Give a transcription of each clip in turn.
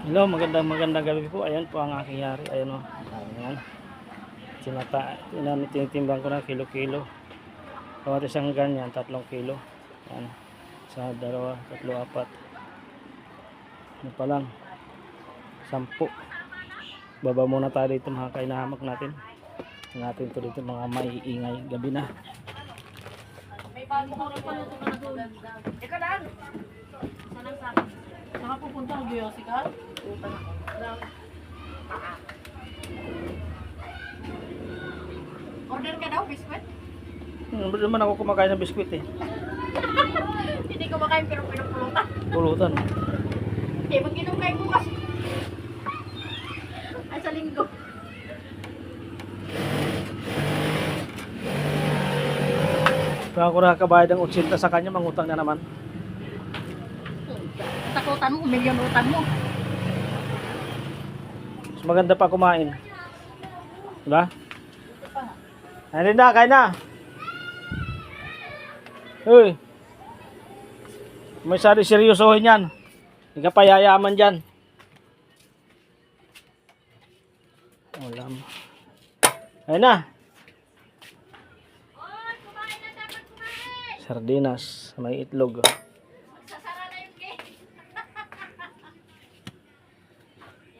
Hello, magandang gabi po. Ayan po ang aking yari. Ayan o. Ayan. Tinitimbang ko na kilo-kilo. Bawat isang ganyan, 3 kilo. Ayan. Sa 2, 3, 4. Ano pa lang? 10. Baba muna tayo dito mga kainahamak natin. Natin ito dito mga maiingay. Gabi na. May bago ko rin pala ito na doon. Ika lang! Saan sa akin? Saka pupunta ang Biosica? Utang ako. Order ka daw, biskwit? Hindi naman ako kumakain ng biskwit eh. Hindi ko makain pero pinupulutan. Pulutan. Eh, mag-inom kayo bukas. Ay, sa linggo. Kaya ako nakakabayad ng 80 sa kanya, mangutang na naman. Takutan mo, milyon utang mo. Mas maganda pa kumain. Diba? Ayun na, kain na. Uy. May sari seryosohin yan. Hindi ka payayaman dyan. Ulam. Ayun na. Sardinas. May itlog. Magsasara na yung gate.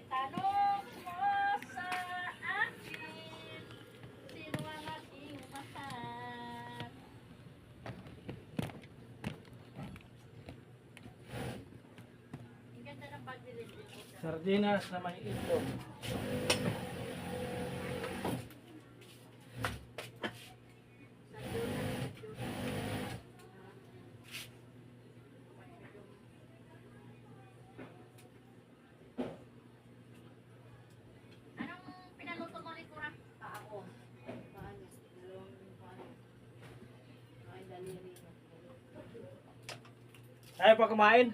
Itanong mo sa akin, sino ang aking mahal? Ang ganda ng pagdilim dito. Sardinas na may itlog. Anong pinaluto mo rin, Kura? Ako. Paano? Ay, daliri. Ayaw pa kumain?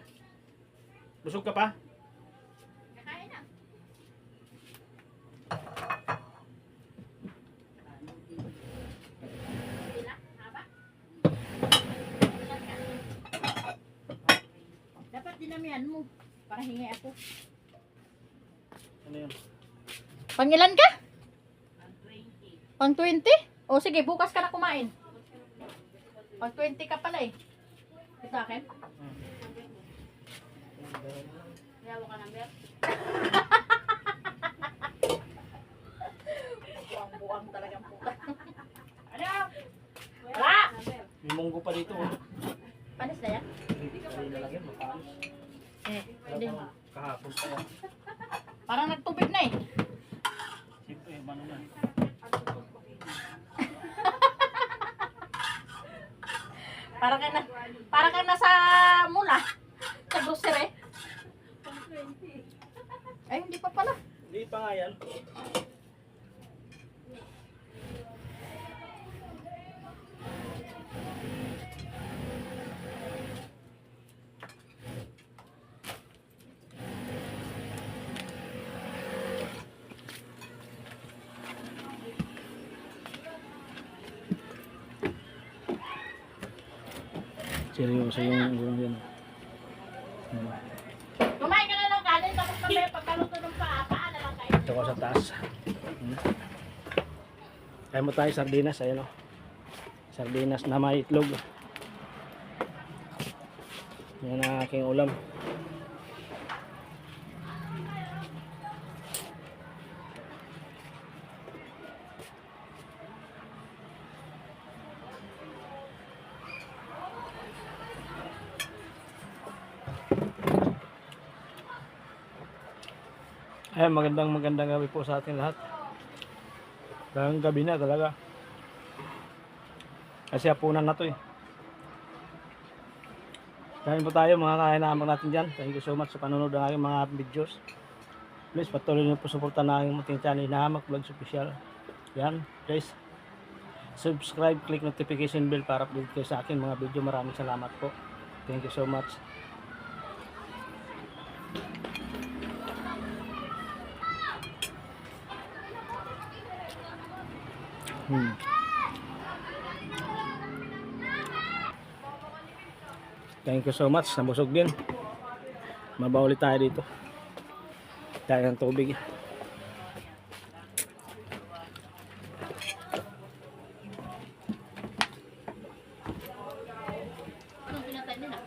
Busog ka pa? Kakain na. Pila? Haba? Ilan ka? Dapat dinamihan mo para hingi ako. Ano yun? Pangilan ka? Pang 20. O sige, bukas ka na kumain. Pang 20 ka pala eh. Sa akin? Yawa ka number? Buang-buang talagang puta. Ano? Wala! May munggo pa dito. Oh. Panis na yan? Hindi ka lalagyan, mapanis. Hindi. Kahapon pa yan. Parang nagtubig na eh. Siyempre, ano na. Para ka nasa mula. Sa grocery. Ay, hindi pa pala. Hindi pa nga yan. Seryoso yung ulam yan. Kumain ka na lang kanin, tapos mamaya pagkaluto ng paa na lang kayo. Ito ko sa taas. Kaya mo tayo sardinas. Ayan o. Sardinas na may itlog. Yan ang aking ulam. Ayan, magandang gabi po sa ating lahat. Talagang gabi na talaga. Kasi hapunan na to eh. Kain po tayo mga kainahamak natin dyan. Thank you so much sa panonood ng aking mga videos. Please patuloy niyo po suportahan na aking muting channel Hinahamak Vlogs Official. Yan, please subscribe, click notification bell para update kayo sa akin mga video. Maraming salamat po. Thank you so much. Thank you so much. Nabusog din. Mabauli tayo dito. Tayo ng tubig. Anong pinatay nila?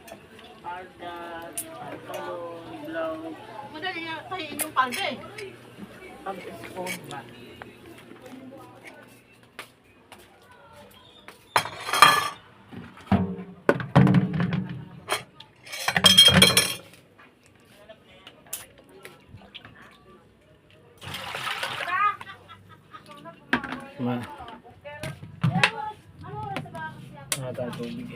Arda, talong, blaw, Madali na tayo inyong palda eh. pag-spoon ba? Ma. Tayo tubig.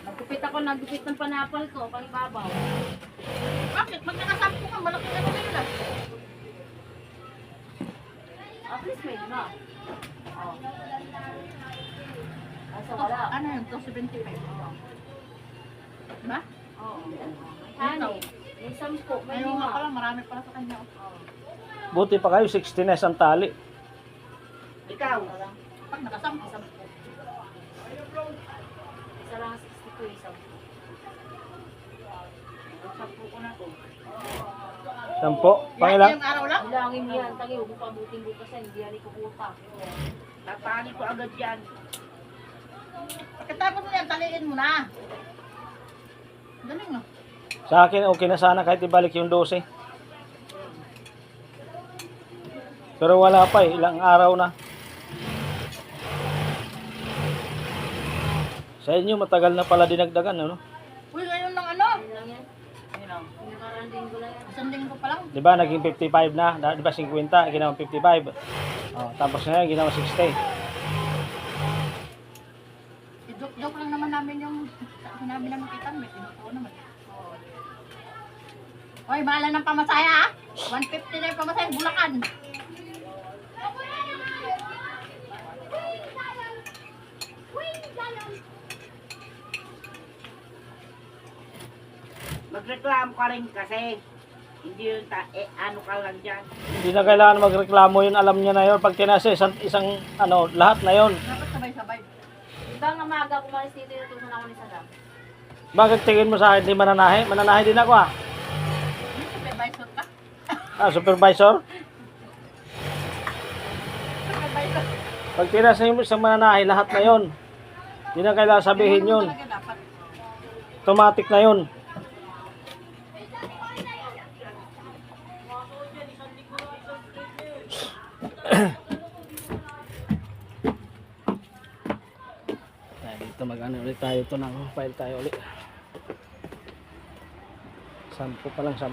Nagupit ako, nagupit ng panapal ko, pang-ibabaw. Bakit? Pag nakasampo ka, malaking ano nila. At least may na. Oh. Kaso wala. Ano yun? 275. Diba? Oo. Ano? May 10, may Ayaw nga 5. pala, marami pala sa kanya. Buti pa kayo, 60 na isang tali. Ikaw, Pag nakasampo. Isa lang 62, isang. sampu ko na to. 10. Pangilan? Yung araw lang? Bilangin yan, tagi, huwag mo pabuting butasan, hindi yan ikukuta. Tatali ko agad yan. Pagkatapos mo yan, taliin mo na. Galing no? Sa akin, okay na sana kahit ibalik yung 12. Pero wala pa eh, ilang araw na. Sa inyo, matagal na pala dinagdagan, ano? Uy, ngayon ng ano? Yun lang yan. Ayun lang. Yung nakaraan din ko lang yan. Isang linggo pa lang. Di ba, naging 55 na. Di ba, 50, ginawa 55. Oh, tapos ngayon, ginawa 60. I-joke lang naman namin yung sinabi namin kita. May tinutuwa naman. Hoy, bahala ng pamasaya ha? 150 na yung pamasaya, Bulacan. Magreklamo ka rin kasi. Hindi yun ano ka lang dyan. Hindi na kailangan magreklamo yun, alam niya na yun. Pag tinasa isang ano, lahat na yun. Dapat sabay-sabay. Diba nga maaga kumalis dito, natutunan ako ni Saddam. Bakit tingin mo sa akin, di mananahe? Mananahe din ako ah. May supervisor ka? Ah, supervisor? Supervisor. Pag tinasa mo isang mananahe, lahat na yun. Hindi na kailangan sabihin Ganun yun. talaga dapat. Automatic na yun. Dito mag-ano ulit tayo ito ng file tayo ulit. 10 pa lang, 10.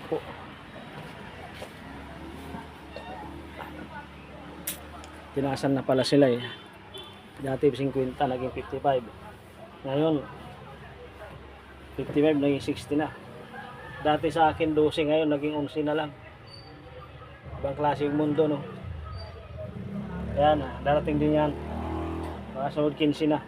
Tinasan na pala sila eh. Dati 50, naging 55. Ngayon 55 naging 60 na. Dati sa akin 12, ngayon naging 11 na lang. Ibang klase yung mundo, no? Ayan, darating din yan. Mga sunod 15 na.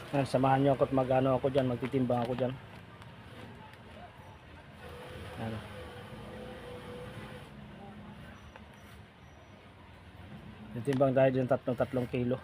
Ayan, samahan nyo ako at mag-ano ako dyan, magtitimbang ako dyan. Ano. Titimbang tayo dyan 3 kilo.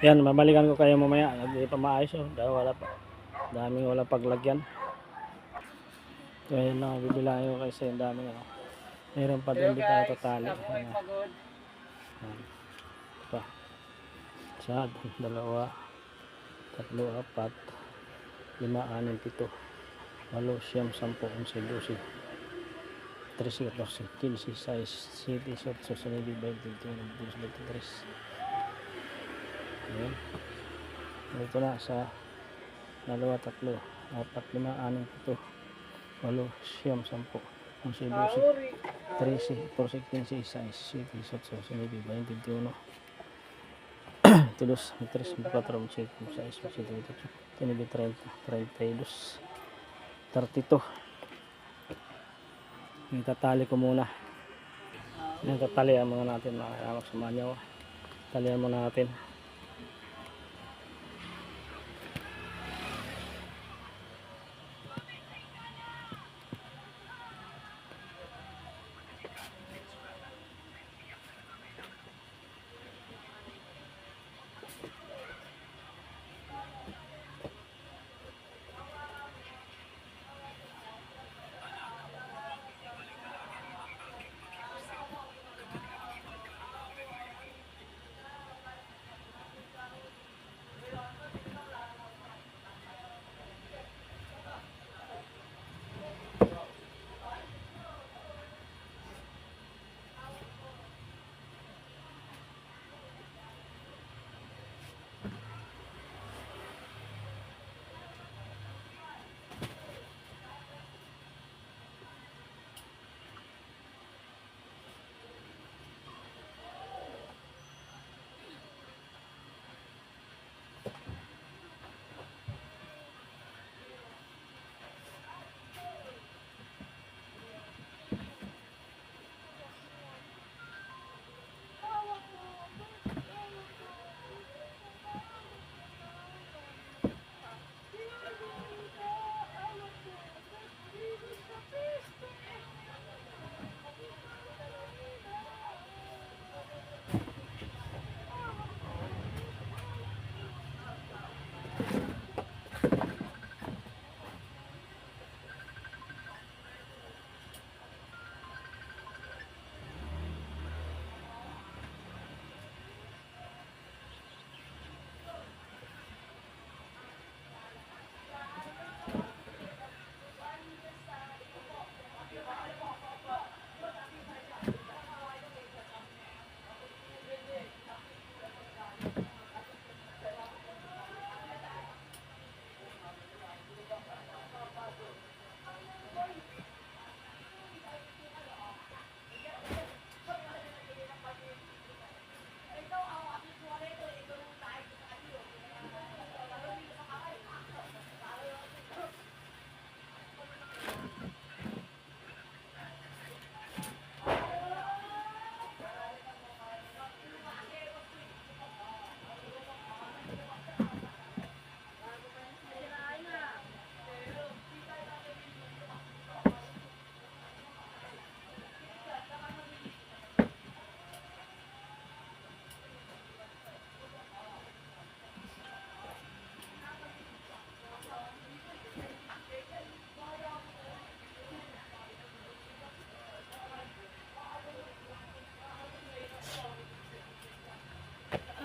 Yan, mabalikan ko kayo mamaya. Hindi pa maayos oh. Dahil wala pa. Daming wala paglagyan. So yan lang, bibilahin ko kasi yung daming ano. Meron pa din dito na tatali. Ayan. Ayan. Pa. Isa, dalawa, tatlo, apat, lima, anim, pito, walo, siyam, sampu, 11, 12, 13, 14, 15, 16, 17, 18, 19, 20, 21, 22, 23. Ayan. Dito na sa dalawa, tatlo, apat, lima, anim, pito, walo, siyam, sampu, 11, 12, 13, 14, 15, 16, 17, 18, 19, 20, 21, 22, 23, 24, 25, 26, 27, 28, 29, 30, 32, 32. Itatali ko muna. Yan, tatalian muna natin mga kayamak sa manyaw. Talian muna natin.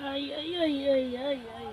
Ay, ay, ay, ay, ay, ay.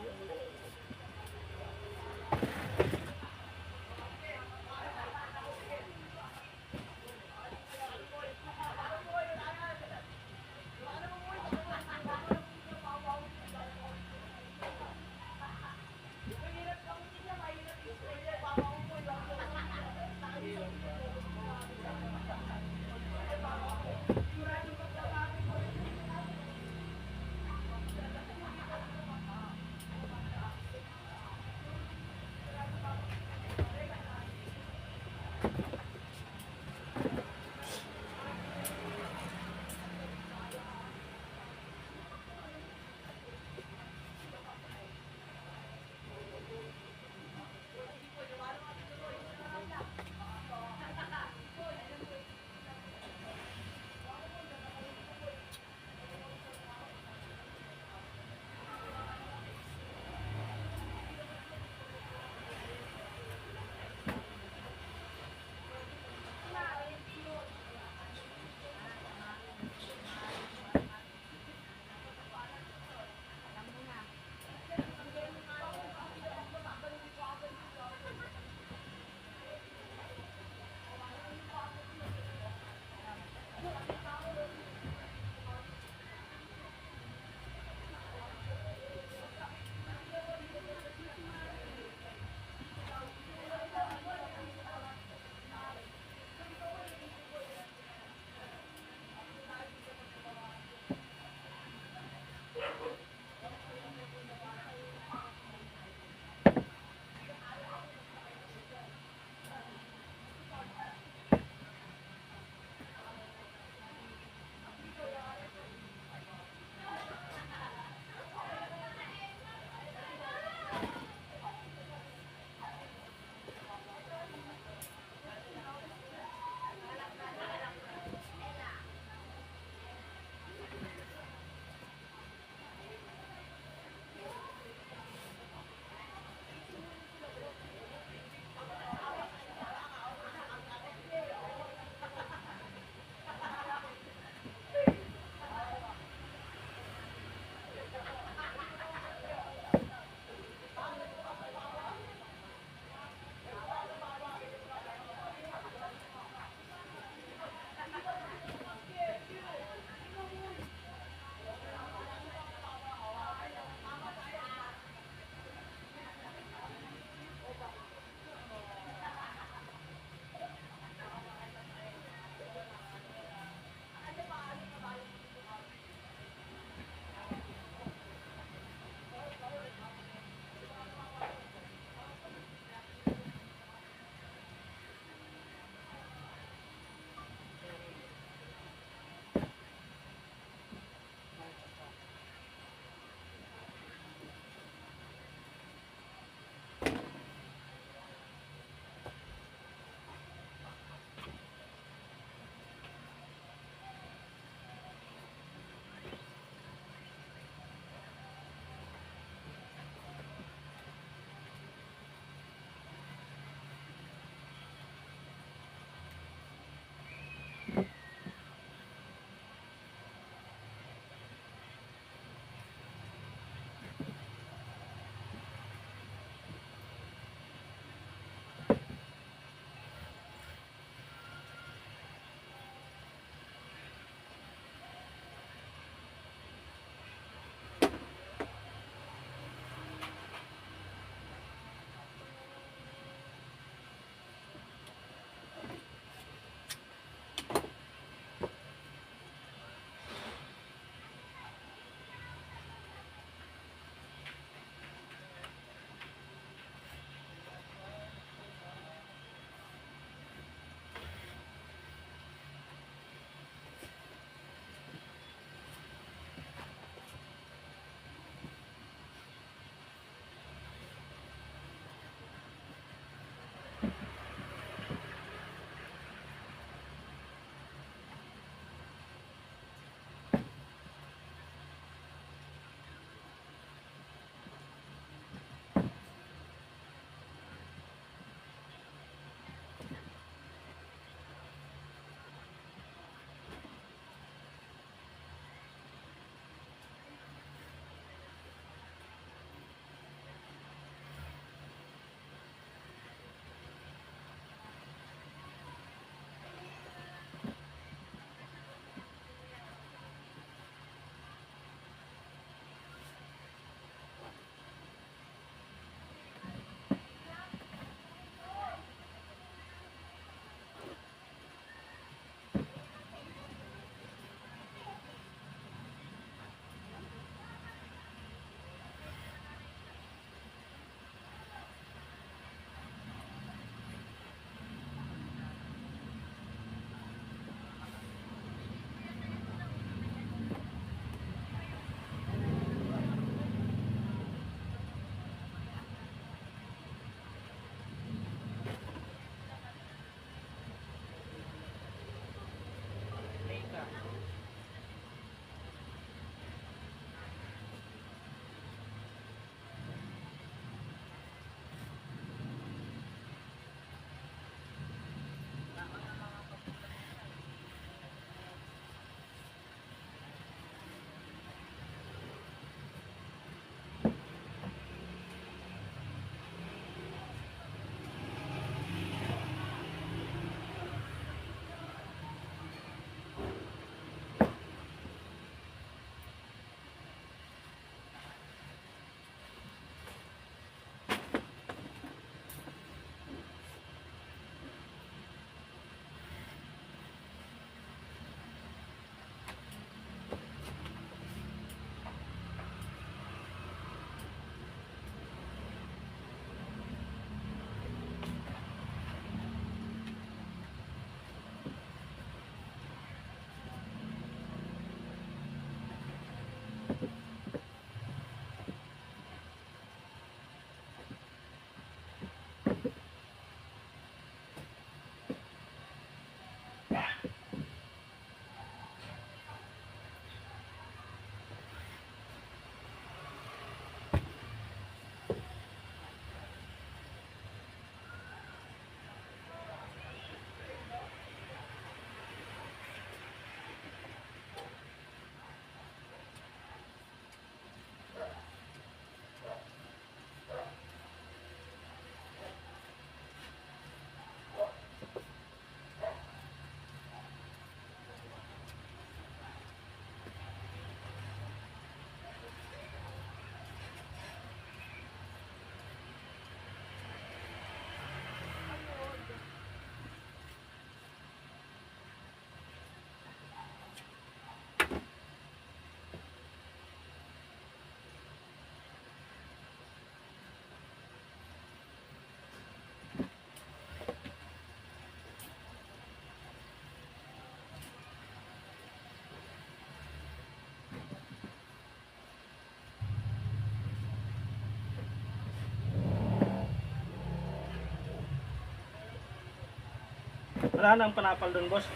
Wala nang panapal doon, boss.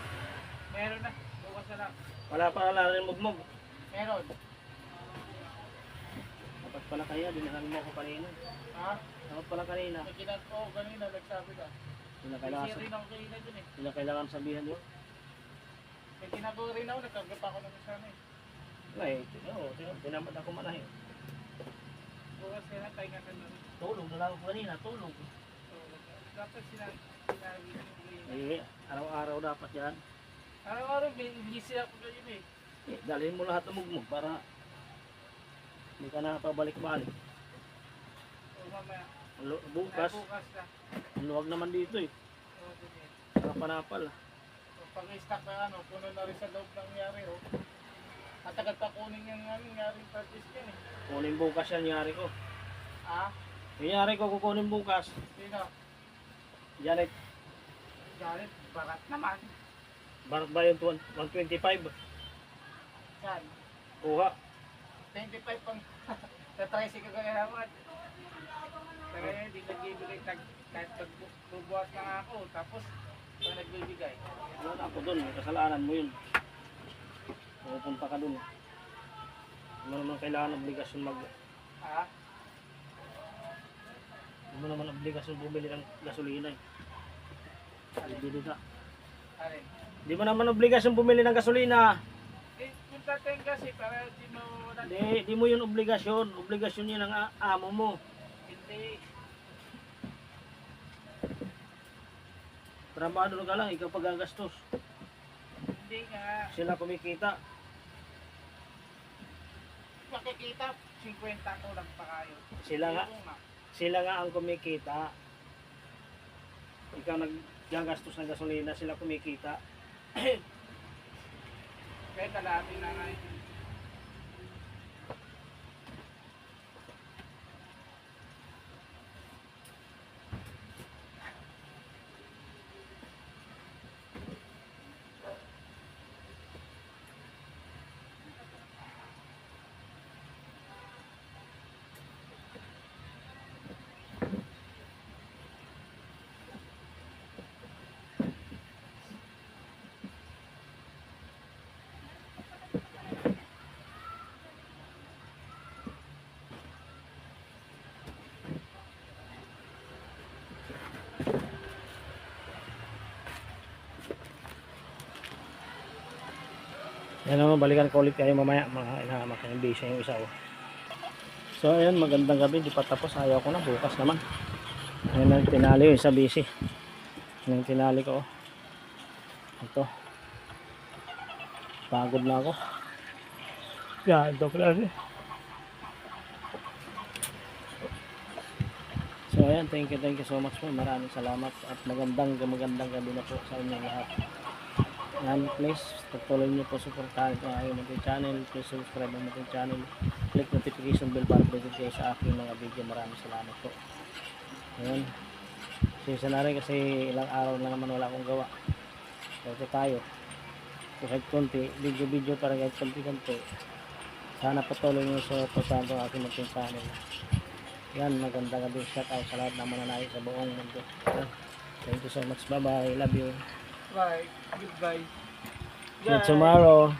Meron na. Bukas na lang. Wala pa rin mugmog. Meron. Dapat pala kaya, dinahan mo ako kanina. Ha? Dapat pala kanina. Kanina nagsabi ka. Hindi na kailangan, ako kanina dun eh. hindi na kailangan sabihan yun. May ginagawa rin ako. Nagkagapa ako ng sana eh. Ay, tinamad ako manahin. Bukas kaya tayo nga ka na rin. Tulog na lang ako kanina, tulog. Dapat sinabi Eh, araw-araw dapat yan. araw-araw busy ako ganyan eh. Dalhin mo lahat ng mugmog para hindi ka na pabalik-balik. O mamaya. Bukas, Bukas na. ang luwag naman dito eh. O sige. Panapal. So, pag-stack na ano, puno na rin sa loob ng yari oh. Matagal pa kunin yung nangyari purchase yan eh. Kunin bukas yan, yari ko. Ah? Yung yari ko kukunin bukas. Sino? Janet, Galit, barat naman. barat ba yung 125? Yan. Kuha. 25 pang sa tricycle ko naman. Pero yun, hindi nagbibigay kahit magbubuhat na nga ako. Tapos, pag nagbibigay. Wala na ako dun, may kasalanan mo yun. Pupunta ka dun. Ano naman kailangan obligasyon Ha? Ano naman obligasyon bumili ng gasolina eh. Bibili ka. Alin? Di mo naman obligasyon bumili ng gasolina. Eh, yung tatay kasi para di mo Di mo yun obligasyon. Obligasyon yun ng amo mo. hindi. Trabado ka lang, ikaw pagagastos. Hindi nga. Sila kumikita. Makikita, 50 ko lang pa kayo. Sila nga ang kumikita. Ikaw naggagastos ng gasolina, sila kumikita. Kaya kalahati na nga yun. Yan o, balikan ko ulit kayo mamaya. Mga inahamak yung bisa yung isa. So ayun, magandang gabi. Di pa tapos. Ayaw ko na. Bukas naman. Ayun ang tinali yung isa busy. Ayun ang tinali ko. Ito. Pagod na ako. Gado ko lang eh. So ayan, thank you so much po. Maraming salamat. At magandang gabi na po sa inyong lahat. Yan, please, patuloy nyo po supportahan ko ang aking channel. Please subscribe ang aking channel. Click notification bell para updated kayo sa aking mga video. Maraming salamat po. Ayan. Sisa na rin kasi ilang araw na naman wala akong gawa. Ito tayo. Kahit konti, video para kahit konti. Sana patuloy nyo supportahan ko ang aking channel. Yan, magandang gabi. Shout out sa lahat ng mananaig sa buong mundo. Thank you so much. Bye bye. Love you. Bye. Goodbye. See you tomorrow.